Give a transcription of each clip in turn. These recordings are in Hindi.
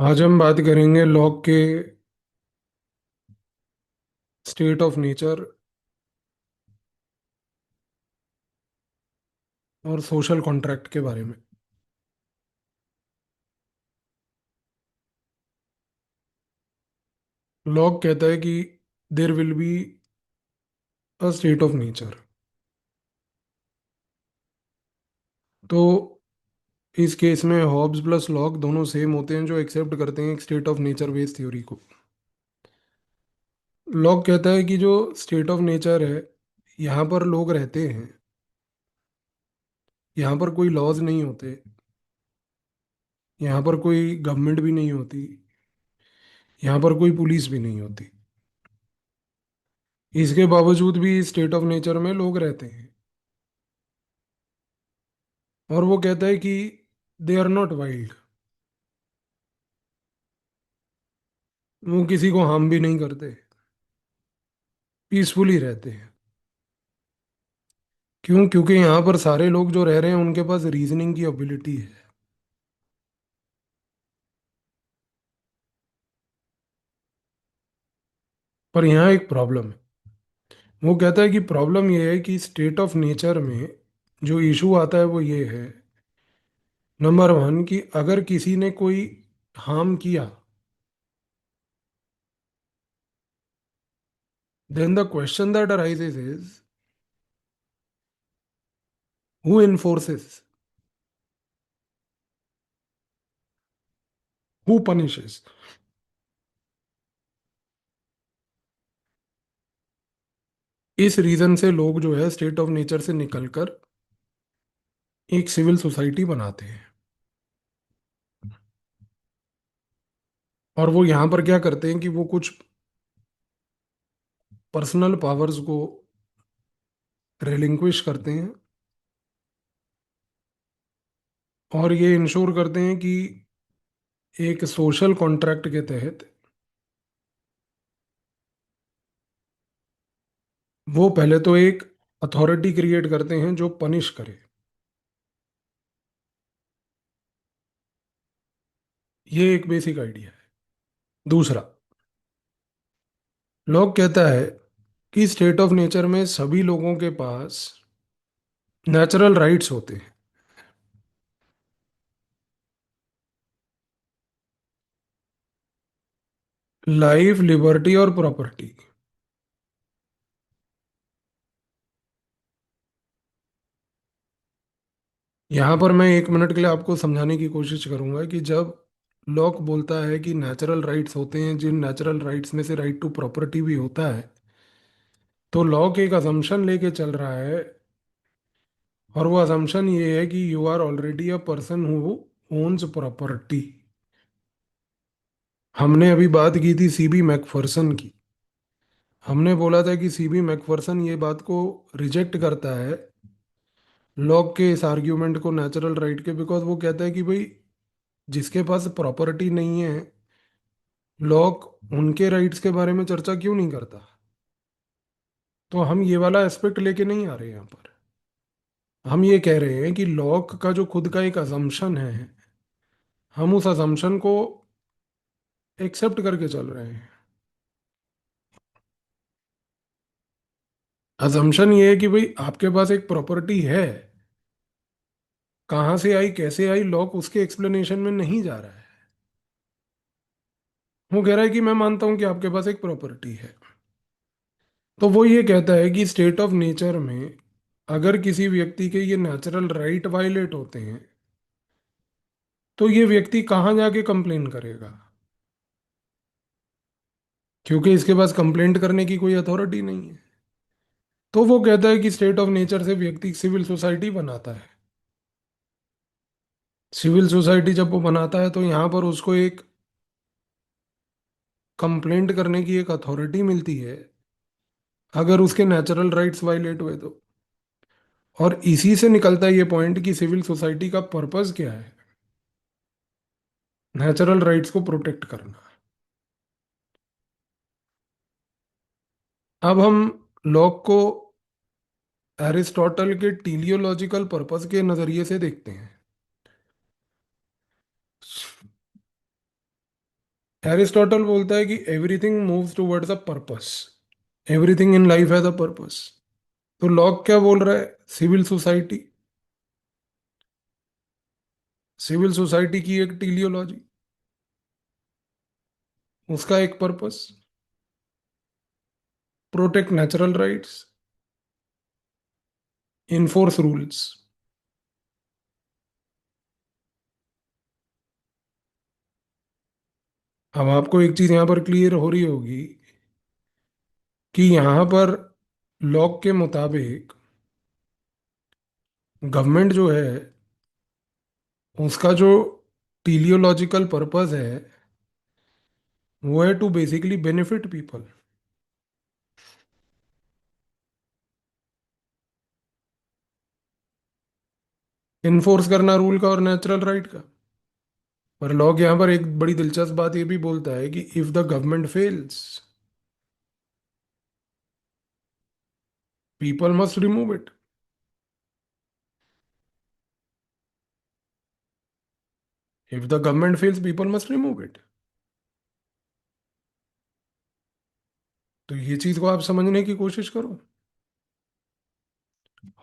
आज हम बात करेंगे लॉग के स्टेट ऑफ नेचर और सोशल कॉन्ट्रैक्ट के बारे में। लॉग कहता है कि there will be a state of nature. तो इस केस में हॉब्स प्लस लॉग दोनों सेम होते हैं जो एक्सेप्ट करते हैं एक state of nature based theory को। लॉग कहता है कि जो स्टेट ऑफ नेचर है, यहाँ पर लोग रहते हैं, यहाँ पर कोई लॉज नहीं होते, यहाँ पर कोई गवर्नमेंट भी नहीं होती, यहाँ पर कोई पुलिस भी नहीं होती। इसके बावजूद भी स्टेट ऑफ नेचर में लोग रहते हैं। और वो कहता है कि दे आर नॉट वाइल्ड। वो किसी को हार्म भी नहीं करते, पीसफुली रहते हैं। क्यों? क्योंकि यहाँ पर सारे लोग जो रह रहे हैं उनके पास रीजनिंग की एबिलिटी है। पर यहाँ एक प्रॉब्लम है। वो कहता है कि प्रॉब्लम ये है कि स्टेट ऑफ नेचर में जो इशू आता है वो ये है, नंबर वन, कि अगर किसी ने कोई हार्म किया, then the question that arises is who enforces, who punishes. इस रीजन से लोग जो है स्टेट ऑफ नेचर से निकलकर एक सिविल सोसाइटी बनाते हैं। और वो यहाँ पर क्या करते हैं कि वो कुछ पर्सनल पावर्स को रिलिंक्विश करते हैं और ये इंश्योर करते हैं कि एक सोशल कॉन्ट्रैक्ट के तहत वो पहले तो एक अथॉरिटी क्रिएट करते हैं जो पनिश करे। ये एक बेसिक आइडिया है। दूसरा, लॉक कहता है कि स्टेट ऑफ नेचर में सभी लोगों के पास नेचुरल राइट्स होते हैं। लाइफ, लिबर्टी और प्रॉपर्टी। यहाँ पर मैं 1 मिनट के लिए आपको समझाने की कोशिश करूंगा कि जब लॉक बोलता है कि नेचुरल राइट्स होते हैं, जिन नेचुरल राइट्स में से राइट टू प्रॉपर्टी भी होता है, तो लॉक एक अजम्पशन लेके चल रहा है। और वो अजम्पशन ये है कि you are already a person who owns property. हमने अभी बात की थी सीबी मैकफर्सन की। हमने बोला था कि सीबी मैकफर्सन ये बात को रिजेक्ट करता है, लॉक के इस आर्ग्यूमेंट को नेचुरल राइट के, बिकॉज वो कहता है कि भाई जिसके पास प्रॉपर्टी नहीं है, लॉक उनके राइट्स के बारे में चर्चा क्यों नहीं करता। तो हम ये वाला एस्पेक्ट लेके नहीं आ रहे यहाँ पर। हम ये कह रहे हैं कि लॉक का जो खुद का एक अजम्पशन है, हम उस अजम्पशन को एक्सेप्ट करके चल रहे हैं। अजम्पशन ये है कि भाई आपके पास एक प्रॉपर्टी है, कहाँ से आई कैसे आई, लॉक उसके एक्सप्लेनेशन में नहीं जा रहा है। वो कह रहा है कि मैं मानता हूं कि आपके पास एक प्रॉपर्टी है। तो वो ये कहता है कि स्टेट ऑफ नेचर में अगर किसी व्यक्ति के ये नेचुरल राइट वायलेट होते हैं, तो ये व्यक्ति कहाँ जाके कंप्लेन करेगा? क्योंकि इसके पास कंप्लेंट करने की कोई अथॉरिटी नहीं है। तो वो कहता है कि स्टेट ऑफ नेचर से व्यक्ति सिविल सोसाइटी बनाता है। सिविल सोसाइटी जब वो बनाता है तो यहाँ पर उसको एक कंप्लेंट करने की एक अथॉरिटी मिलती है अगर उसके नेचुरल राइट्स वायलेट हुए तो। और इसी से निकलता है ये पॉइंट कि सिविल सोसाइटी का पर्पस क्या है, नेचुरल राइट्स को प्रोटेक्ट करना। अब हम लॉक को एरिस्टोटल के टीलियोलॉजिकल पर्पस के नजरिए से देखते हैं। एरिस्टोटल बोलता है कि everything moves towards a purpose, everything in life has a purpose. तो लॉक क्या बोल रहा है? सिविल सोसाइटी, सिविल सोसाइटी की एक टीलियोलॉजी, उसका एक purpose, protect natural rights, enforce rules. अब आपको एक चीज यहां पर क्लियर हो रही होगी कि यहां पर लॉक के मुताबिक गवर्नमेंट जो है उसका जो टीलियोलॉजिकल पर्पस है वो है to basically benefit people, enforce करना रूल का और नेचुरल राइट का। पर लॉग यहाँ पर एक बड़ी दिलचस्प बात ये भी बोलता है कि if the government fails people must remove it. If the government fails people must remove it. तो ये चीज को आप समझने की कोशिश करो।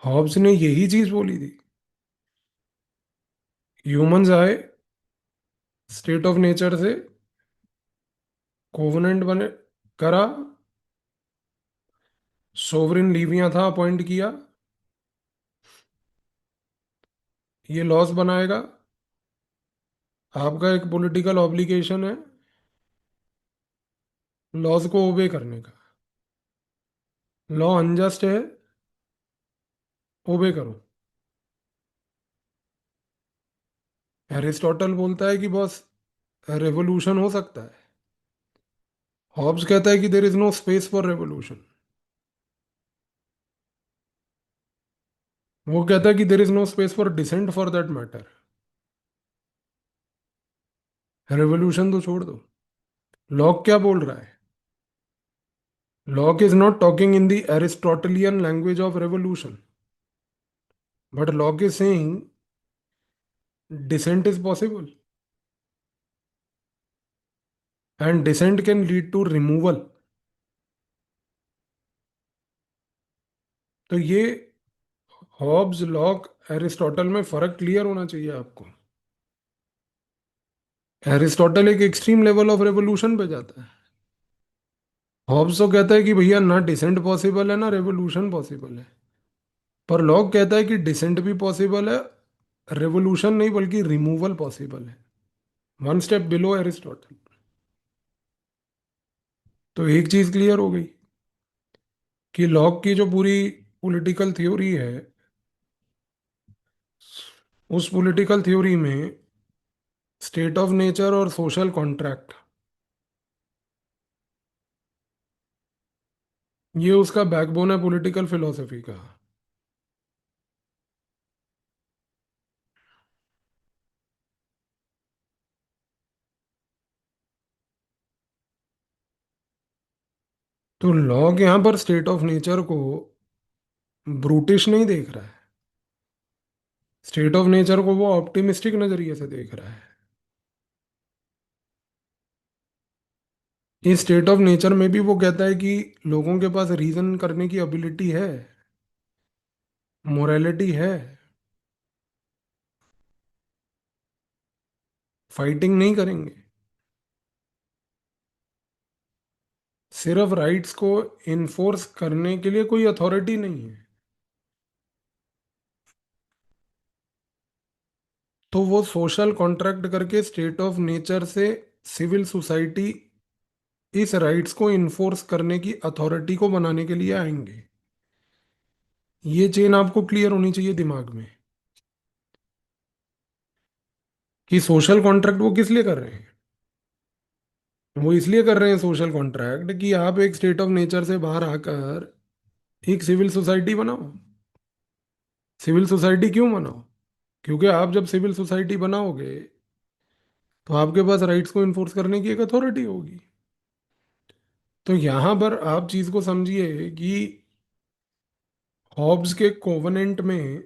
हॉब्स ने यही चीज बोली थी। ह्यूमंस आए स्टेट ऑफ नेचर से, कोवेनेंट बने, करा, सोवरेन लीविया था अपॉइंट किया, ये लॉस बनाएगा, आपका एक पॉलिटिकल ऑब्लिगेशन है लॉज को ओबे करने का। लॉ अनजस्ट है, ओबे करो। एरिस्टोटल बोलता है कि बॉस रेवोल्यूशन हो सकता है, हॉब्स कहता है कि there is no space for revolution. वो कहता है कि there is no space for dissent for that matter. Revolution तो छोड़ दो। लॉक क्या बोल रहा है? Locke is not talking in the Aristotelian language of revolution, but Locke is saying dissent is possible and dissent can lead to removal. तो ये हॉब्स, लॉक, एरिस्टोटल में फर्क क्लियर होना चाहिए आपको। एरिस्टोटल एक एक्सट्रीम लेवल ऑफ रेवोल्यूशन पे जाता है। हॉब्स तो कहता है कि भैया ना डिसेंट पॉसिबल है ना रेवोल्यूशन पॉसिबल है। पर लॉक कहता है कि डिसेंट भी पॉसिबल है, रेवोल्यूशन नहीं बल्कि रिमूवल पॉसिबल है, वन स्टेप बिलो एरिस्टोटल। तो एक चीज क्लियर हो गई कि लॉक की जो पूरी पॉलिटिकल थ्योरी है, उस पॉलिटिकल थ्योरी में स्टेट ऑफ नेचर और सोशल कॉन्ट्रैक्ट, ये उसका बैकबोन है पॉलिटिकल फिलोसफी का। तो लॉक यहां पर स्टेट ऑफ नेचर को ब्रूटिश नहीं देख रहा है, स्टेट ऑफ नेचर को वो ऑप्टिमिस्टिक नजरिए से देख रहा है। इस स्टेट ऑफ नेचर में भी वो कहता है कि लोगों के पास रीजन करने की एबिलिटी है, मोरालिटी है, फाइटिंग नहीं करेंगे। सिर्फ राइट्स को इन्फोर्स करने के लिए कोई अथॉरिटी नहीं है। तो वो सोशल कॉन्ट्रैक्ट करके स्टेट ऑफ नेचर से सिविल सोसाइटी इस राइट्स को इन्फोर्स करने की अथॉरिटी को बनाने के लिए आएंगे। ये चेन आपको क्लियर होनी चाहिए दिमाग में कि सोशल कॉन्ट्रैक्ट वो किस लिए कर रहे हैं। वो इसलिए कर रहे हैं सोशल कॉन्ट्रैक्ट कि आप एक स्टेट ऑफ नेचर से बाहर आकर एक सिविल सोसाइटी बनाओ। सिविल सोसाइटी क्यों बनाओ? क्योंकि आप जब सिविल सोसाइटी बनाओगे तो आपके पास राइट्स को इन्फोर्स करने की एक अथॉरिटी होगी। तो यहां पर आप चीज को समझिए कि हॉब्स के कोवेनेंट में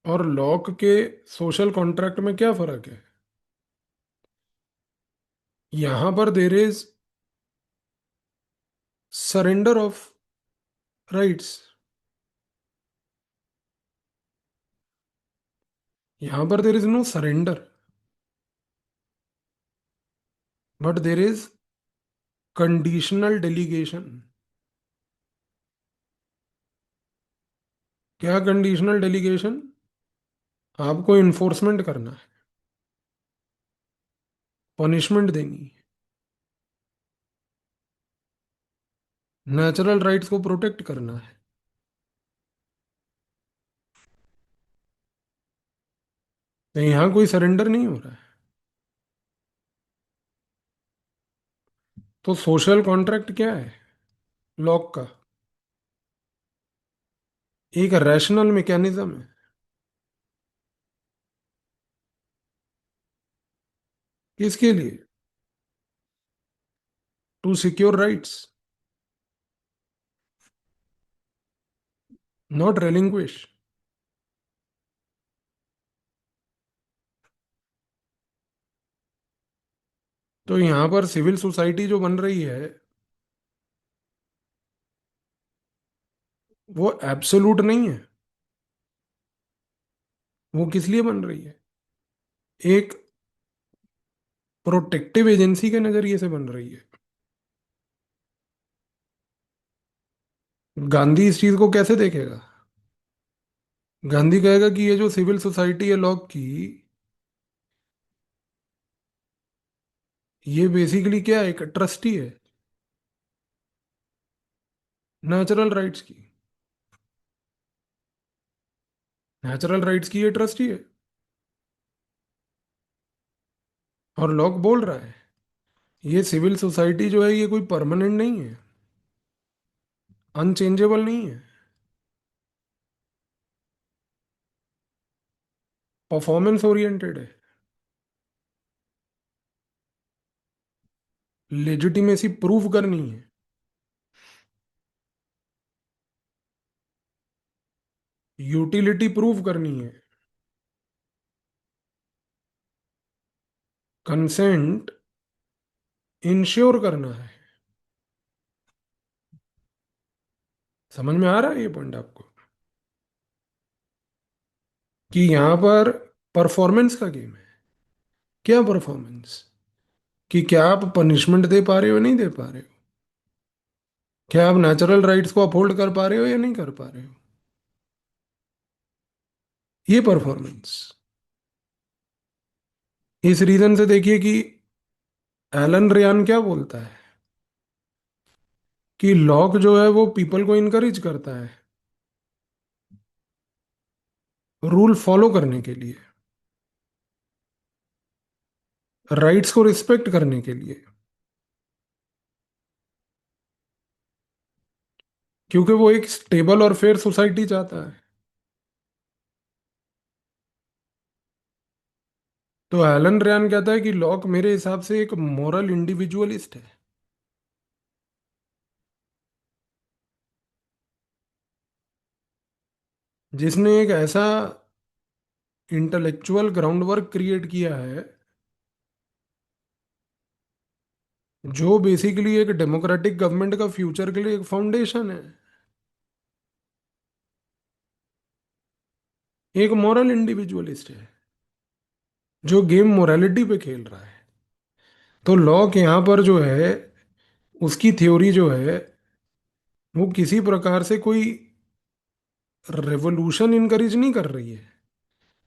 और लॉक के सोशल कॉन्ट्रैक्ट में क्या फर्क है। यहां पर there is surrender of rights. यहां पर there is no surrender, but there is conditional delegation. क्या कंडीशनल डेलीगेशन? आपको इन्फोर्समेंट करना है, पनिशमेंट देनी है, नेचुरल राइट्स को प्रोटेक्ट करना है। तो यहाँ कोई सरेंडर नहीं हो रहा है। तो सोशल कॉन्ट्रैक्ट क्या है लॉक का? एक रैशनल मैकेनिज्म है। किसके लिए? To secure rights, not relinquish. तो यहाँ पर सिविल सोसाइटी जो बन रही है वो एब्सोलूट नहीं है। वो किस लिए बन रही है? एक प्रोटेक्टिव एजेंसी के नजरिए से बन रही है। गांधी इस चीज को कैसे देखेगा? गांधी कहेगा कि ये जो सिविल सोसाइटी है लॉ की, ये बेसिकली क्या है? एक ट्रस्टी है नेचुरल राइट्स की। नेचुरल राइट्स की ये ट्रस्टी है। और लॉक बोल रहा है ये सिविल सोसाइटी जो है ये कोई परमानेंट नहीं है, अनचेंजेबल नहीं है, परफॉर्मेंस ओरिएंटेड है। लेजिटिमेसी प्रूव करनी है, यूटिलिटी प्रूव करनी है, कंसेंट इंश्योर करना है। समझ में आ रहा है ये पॉइंट आपको? कि यहां पर परफॉर्मेंस का गेम है। क्या परफॉर्मेंस? कि क्या आप पनिशमेंट दे पा रहे हो या नहीं दे पा रहे हो? क्या आप नेचुरल राइट्स को अपहोल्ड कर पा रहे हो या नहीं कर पा रहे हो? ये परफॉर्मेंस। इस रीजन से देखिए कि एलन रियान क्या बोलता है कि लॉक जो है वो पीपल को इनकरेज करता है रूल फॉलो करने के लिए, राइट्स को रिस्पेक्ट करने के लिए, क्योंकि वो एक स्टेबल और फेयर सोसाइटी चाहता है। तो एलन रियान कहता है कि लॉक मेरे हिसाब से एक मॉरल इंडिविजुअलिस्ट है, जिसने एक ऐसा इंटेलेक्चुअल ग्राउंड वर्क क्रिएट किया है जो बेसिकली एक डेमोक्रेटिक गवर्नमेंट का फ्यूचर के लिए एक फाउंडेशन है। एक मॉरल इंडिविजुअलिस्ट है जो गेम मोरालिटी पे खेल रहा है। तो लॉक यहाँ पर जो है उसकी थ्योरी जो है वो किसी प्रकार से कोई रेवोल्यूशन इनकरेज नहीं कर रही है,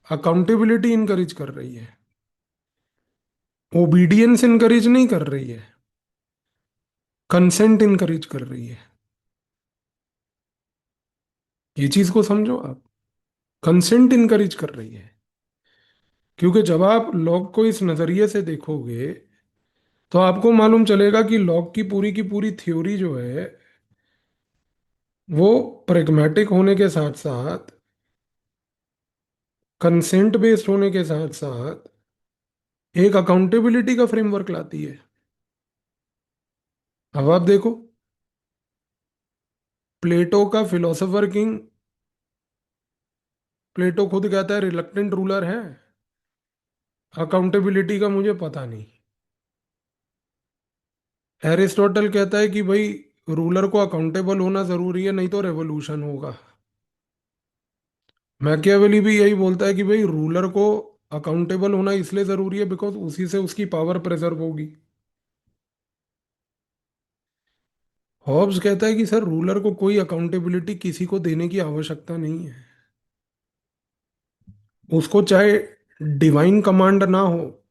अकाउंटेबिलिटी इनकरेज कर रही है, ओबीडियंस इनकरेज नहीं कर रही है, कंसेंट इनकरेज कर रही है। ये चीज को समझो आप, कंसेंट इनकरेज कर रही है। क्योंकि जब आप लॉग को इस नजरिए से देखोगे तो आपको मालूम चलेगा कि लॉग की पूरी थ्योरी जो है वो प्रेग्मेटिक होने के साथ साथ, कंसेंट बेस्ड होने के साथ साथ एक अकाउंटेबिलिटी का फ्रेमवर्क लाती है। अब आप देखो, प्लेटो का फिलोसोफर किंग, प्लेटो खुद कहता है रिलक्टेंट रूलर है, अकाउंटेबिलिटी का मुझे पता नहीं। एरिस्टोटल कहता है कि भाई रूलर को अकाउंटेबल होना जरूरी है, नहीं तो रेवोल्यूशन होगा। मैकियावेली भी यही बोलता है कि भाई रूलर को अकाउंटेबल होना इसलिए जरूरी है बिकॉज उसी से उसकी पावर प्रेजर्व होगी। हॉब्स कहता है कि सर रूलर को कोई अकाउंटेबिलिटी किसी को देने की आवश्यकता नहीं है। उसको चाहे डिवाइन कमांड ना हो,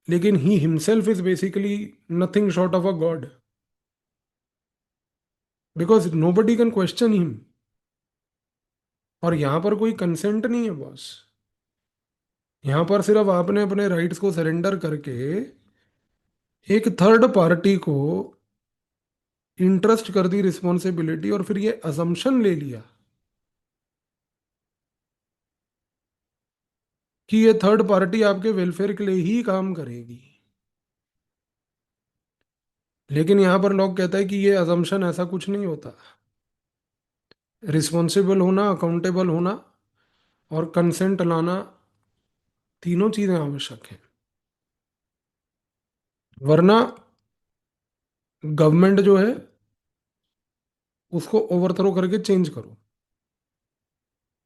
लेकिन he himself is basically nothing short of a God, because nobody can question him. और यहां पर कोई कंसेंट नहीं है बॉस। यहां पर सिर्फ आपने अपने राइट्स को सरेंडर करके एक थर्ड पार्टी को इंटरेस्ट कर दी रिस्पॉन्सिबिलिटी, और फिर ये अजम्पशन ले लिया कि ये थर्ड पार्टी आपके वेलफेयर के लिए ही काम करेगी। लेकिन यहां पर लोग कहते हैं कि ये अजम्पशन ऐसा कुछ नहीं होता। रिस्पॉन्सिबल होना, अकाउंटेबल होना और कंसेंट लाना, तीनों चीजें आवश्यक हैं। वरना गवर्नमेंट जो है उसको ओवरथ्रो करके चेंज करो।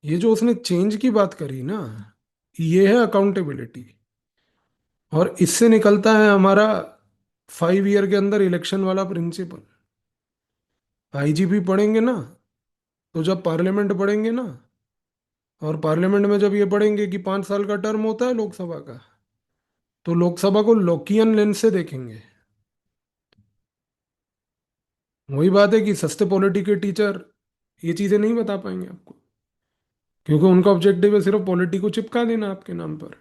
ये जो उसने चेंज की बात करी ना, ये है अकाउंटेबिलिटी। और इससे निकलता है हमारा 5 ईयर के अंदर इलेक्शन वाला प्रिंसिपल। आईजीपी पढ़ेंगे ना, तो जब पार्लियामेंट पढ़ेंगे ना, और पार्लियामेंट में जब ये पढ़ेंगे कि 5 साल का टर्म होता है लोकसभा का, तो लोकसभा को लोकियन लेंस से देखेंगे। वही बात है कि सस्ते पॉलिटी के टीचर ये चीजें नहीं बता पाएंगे आपको, क्योंकि उनका ऑब्जेक्टिव है सिर्फ पॉलिटी को चिपका देना आपके नाम पर।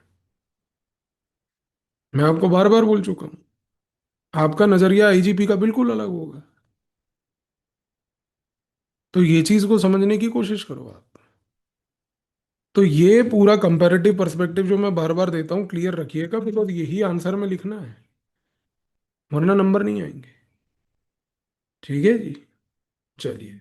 मैं आपको बार बार बोल चुका हूं, आपका नजरिया आईजीपी का बिल्कुल अलग होगा। तो ये चीज को समझने की कोशिश करो आप। तो ये पूरा कंपैरेटिव पर्सपेक्टिव जो मैं बार बार देता हूँ क्लियर रखिएगा, बिकॉज यही आंसर में लिखना है, वरना नंबर नहीं आएंगे। ठीक है जी, चलिए।